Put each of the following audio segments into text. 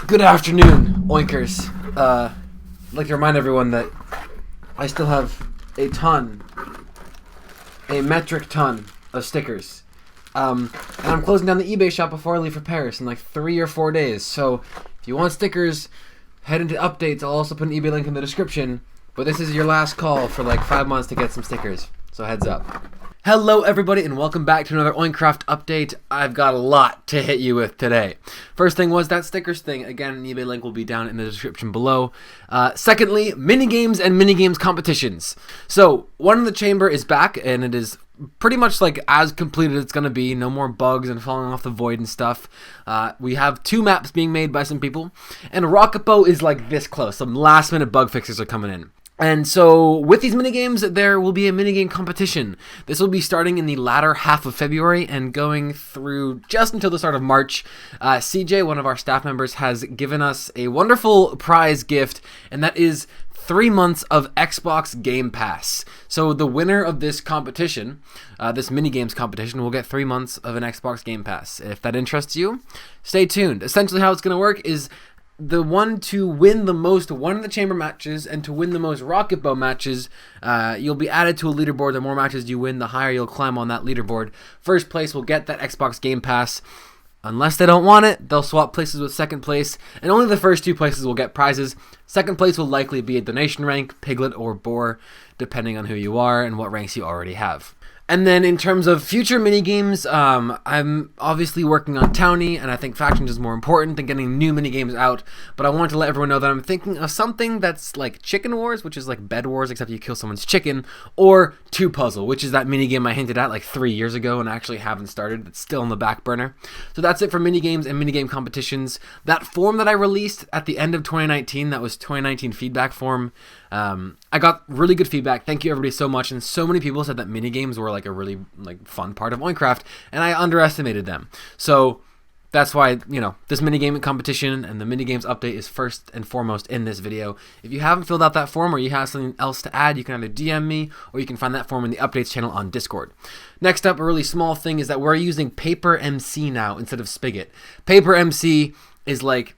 Good afternoon, oinkers. I'd like to remind everyone that I still have a metric ton of stickers. And I'm closing down the eBay shop before I leave for Paris in like 3 or 4 days. So if you want stickers, head into updates. I'll also put an eBay link in the description. But this is your last call for like 5 months to get some stickers. So heads up. Hello everybody and welcome back to another oinkcraft update. I've got a lot to hit you with today. First thing was that stickers thing. Again, an eBay link will be down in the description below. Secondly, minigames and minigames competitions. So, One in the Chamber is back and it is pretty much like as completed it's going to be. No more bugs and falling off the void and stuff. We have 2 maps being made by some people. And Rocket Bow is like this close. Some last minute bug fixes are coming in. And so, with these minigames, there will be a minigame competition. This will be starting in the latter half of February and going through just until the start of March. CJ, one of our staff members, has given us a wonderful prize gift, and that is 3 months of Xbox Game Pass. So the winner of this competition, this minigames competition, will get 3 months of an Xbox Game Pass. If that interests you, stay tuned. Essentially how it's going to work is the one to win the most One in the Chamber matches and to win the most Rocket Bow matches, you'll be added to a leaderboard. The more matches you win, the higher you'll climb on that leaderboard. First place will get that Xbox Game Pass. Unless they don't want it, they'll swap places with second place, and only the first 2 places will get prizes. Second place will likely be a donation rank, Piglet or Boar, depending on who you are and what ranks you already have. And then in terms of future minigames, I'm obviously working on Towny, and I think Factions is more important than getting new minigames out, but I want to let everyone know that I'm thinking of something that's like Chicken Wars, which is like Bed Wars, except you kill someone's chicken, or 2 Puzzle, which is that minigame I hinted at like 3 years ago and I actually haven't started. It's still on the back burner. So that's it for minigames and minigame competitions. That form that I released at the end of 2019, that was 2019 feedback form, I got really good feedback. Thank you everybody so much, and so many people said that minigames were like a really fun part of oinkcraft, and I underestimated them. So that's why, this minigame competition and the minigames update is first and foremost in this video. If you haven't filled out that form or you have something else to add, you can either DM me or you can find that form in the updates channel on Discord. Next up, a really small thing is that we're using Paper MC now instead of Spigot. Paper MC is like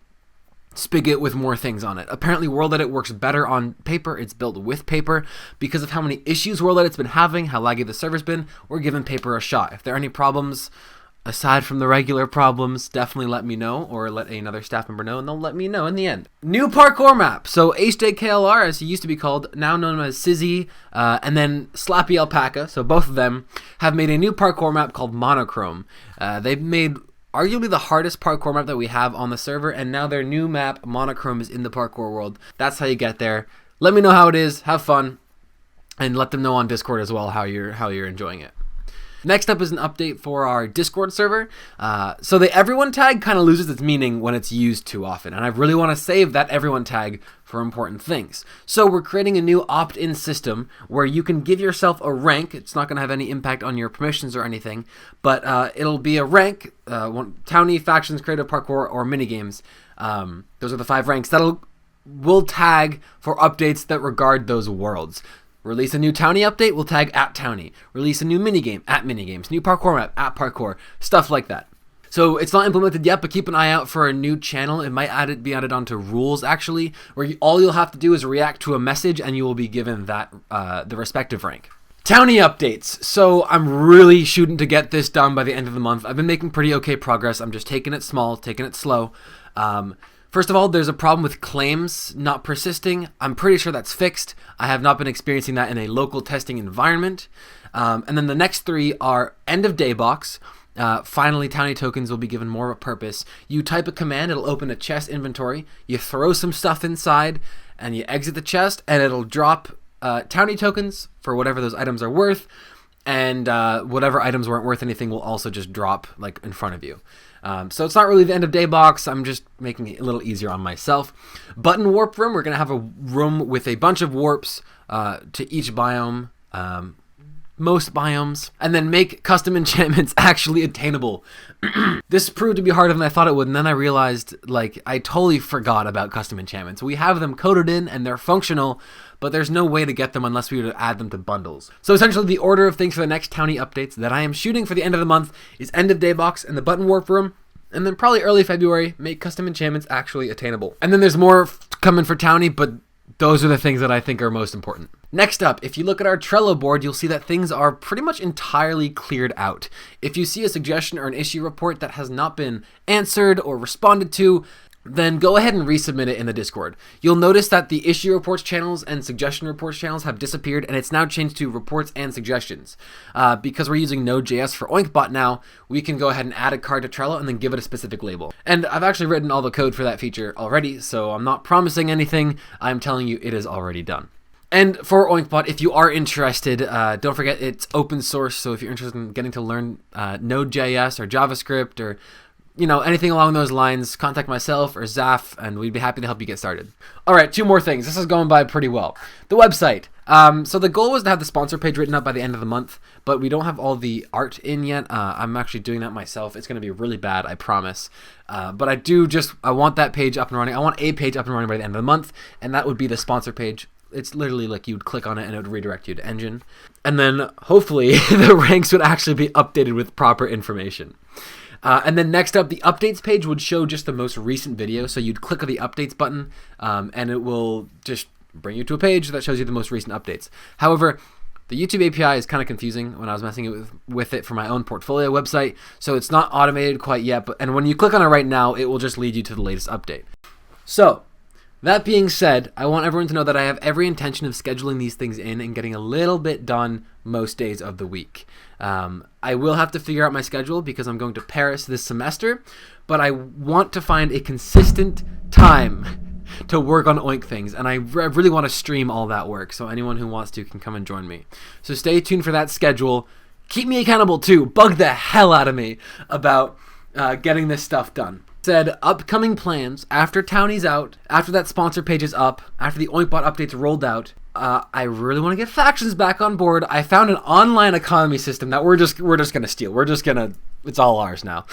Spigot with more things on it. Apparently World Edit works better on paper. It's built with paper. Because of how many issues World Edit's been having, how laggy the server's been, we're giving paper a shot. If there are any problems aside from the regular problems, definitely let me know, or let another staff member know, and they'll let me know in the end. New parkour map. So HJKLR, as he used to be called, now known as Sizzy, and then Slappy Alpaca, so both of them have made a new parkour map called Monochrome. They've made arguably the hardest parkour map that we have on the server, and now their new map, Monochrome, is in the parkour world. That's how you get there. Let me know how it is, have fun, and let them know on Discord as well how you're enjoying it. Next up is an update for our Discord server. So the everyone tag kind of loses its meaning when it's used too often, and I really want to save that everyone tag for important things. So we're creating a new opt-in system where you can give yourself a rank. It's not going to have any impact on your permissions or anything, but it'll be a rank, Towny, Factions, Creative, Parkour, or Minigames. Those are the 5 ranks that will tag for updates that regard those worlds. Release a new Towny update, we'll tag at Towny. Release a new minigame, at Minigames. New parkour map, at Parkour. Stuff like that. So it's not implemented yet, but keep an eye out for a new channel. It might be added onto rules, actually, where all you'll have to do is react to a message and you will be given that the respective rank. Towny updates. So I'm really shooting to get this done by the end of the month. I've been making pretty okay progress. I'm just taking it small, taking it slow. First of all, there's a problem with claims not persisting. I'm pretty sure that's fixed. I have not been experiencing that in a local testing environment. And then the next 3 are end of day box. Finally, Towny tokens will be given more of a purpose. You type a command, it'll open a chest inventory. You throw some stuff inside, and you exit the chest, and it'll drop Towny tokens for whatever those items are worth. And whatever items weren't worth anything will also just drop like in front of you. So it's not really the end of day box. I'm just making it a little easier on myself. Button warp room. We're going to have a room with a bunch of warps to each biome. Most biomes, and then make custom enchantments actually attainable. This proved to be harder than I thought it would, and then I realized, I totally forgot about custom enchantments. We have them coded in, and they're functional, but there's no way to get them unless we were to add them to bundles. So essentially, the order of things for the next Towny updates that I am shooting for the end of the month is End of Day Box and the Button Warp Room, And then probably early February, make custom enchantments actually attainable. And then there's more coming for Towny, but those are the things that I think are most important. Next up, if you look at our Trello board, you'll see that things are pretty much entirely cleared out. If you see a suggestion or an issue report that has not been answered or responded to, then go ahead and resubmit it in the Discord. You'll notice that the issue reports channels and suggestion reports channels have disappeared, and it's now changed to reports and suggestions. Because we're using Node.js for OinkBot now, we can go ahead and add a card to Trello and then give it a specific label. And I've actually written all the code for that feature already, so I'm not promising anything. I'm telling you it is already done. And for OinkBot, if you are interested, don't forget it's open source, so if you're interested in getting to learn Node.js or JavaScript or anything along those lines, contact myself or Zaf, and we'd be happy to help you get started. All right, 2 more things. This is going by pretty well. The website. So the goal was to have the sponsor page written up by the end of the month, but we don't have all the art in yet. I'm actually doing that myself. It's going to be really bad, I promise. But I want that page up and running. I want a page up and running by the end of the month, and that would be the sponsor page. It's literally like you'd click on it and it would redirect you to Engine. And then hopefully the ranks would actually be updated with proper information. And then next up, the updates page would show just the most recent video. So you'd click on the updates button and it will just bring you to a page that shows you the most recent updates. However, the YouTube API is kind of confusing when I was messing with it for my own portfolio website. So it's not automated quite yet. And when you click on it right now, it will just lead you to the latest update. So that being said, I want everyone to know that I have every intention of scheduling these things in and getting a little bit done most days of the week. I will have to figure out my schedule because I'm going to Paris this semester, but I want to find a consistent time to work on Oink things, and I really want to stream all that work, so anyone who wants to can come and join me. So stay tuned for that schedule. Keep me accountable too. Bug the hell out of me about getting this stuff done. Said upcoming plans after Towny's out, after that sponsor page is up, after the OinkBot updates rolled out. I really want to get factions back on board. I found an online economy system that we're just gonna steal. It's all ours now.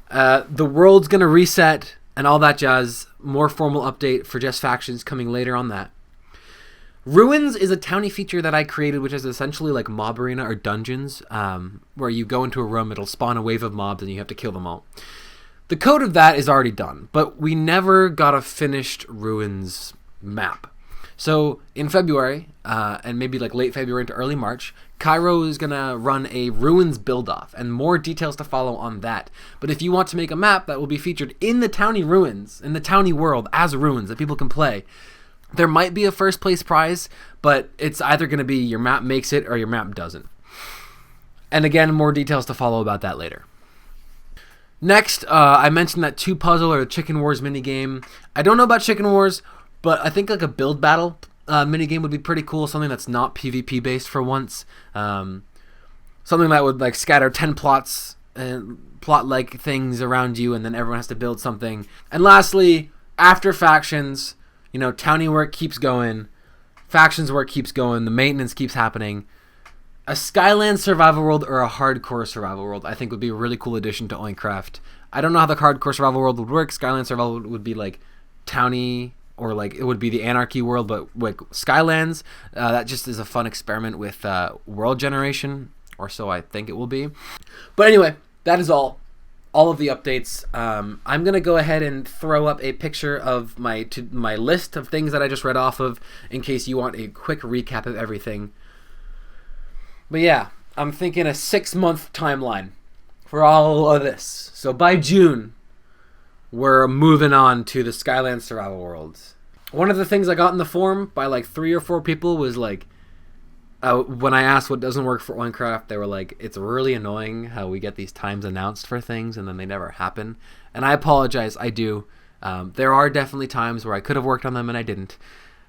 The world's gonna reset and all that jazz. More formal update for just factions coming later on that. Ruins is a Towny feature that I created, which is essentially like mob arena or dungeons, where you go into a room, it'll spawn a wave of mobs, and you have to kill them all. The code of that is already done, but we never got a finished Ruins map. So in February, and maybe like late February into early March, Cairo is going to run a Ruins build-off, and more details to follow on that. But if you want to make a map that will be featured in the Towny Ruins, in the Towny world, as Ruins, that people can play, there might be a first place prize, but it's either going to be your map makes it or your map doesn't. And again, more details to follow about that later. Next, I mentioned that 2 puzzle or Chicken Wars minigame. I don't know about Chicken Wars, but I think like a build battle minigame would be pretty cool. Something that's not PvP based for once. Something that would like scatter 10 plots and plot-like things around you, and then everyone has to build something. And lastly, after factions, Towny work keeps going, factions work keeps going, the maintenance keeps happening. A Skyland survival world or a hardcore survival world I think would be a really cool addition to oinkcraft. I don't know how the hardcore survival world would work. Skyland survival would be like Towny, or like it would be the Anarchy world, but like Skylands, that just is a fun experiment with world generation, or so I think it will be. But anyway, that is all of the updates. I'm gonna go ahead and throw up a picture of my list of things that I just read off of, in case you want a quick recap of everything. But yeah, I'm thinking a 6-month timeline for all of this. So by June, we're moving on to the Skyland survival worlds. One of the things I got in the forum by like 3 or 4 people was like, when I asked what doesn't work for oinkcraft, they were like, it's really annoying how we get these times announced for things and then they never happen. And I apologize, I do. There are definitely times where I could have worked on them and I didn't.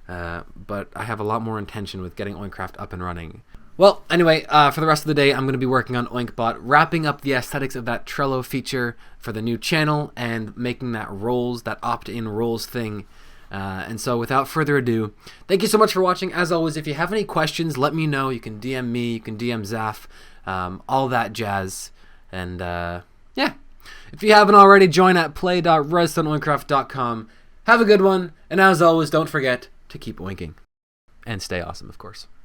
But I have a lot more intention with getting oinkcraft up and running. Well, anyway, for the rest of the day, I'm going to be working on OinkBot, wrapping up the aesthetics of that Trello feature for the new channel and making that roles, that opt-in roles thing. And so without further ado, thank you so much for watching. As always, if you have any questions, let me know. You can DM me, you can DM Zaf, all that jazz. And yeah, if you haven't already, join at play.redstoneoinkcraft.com. Have a good one, and as always, don't forget to keep oinking. And stay awesome, of course.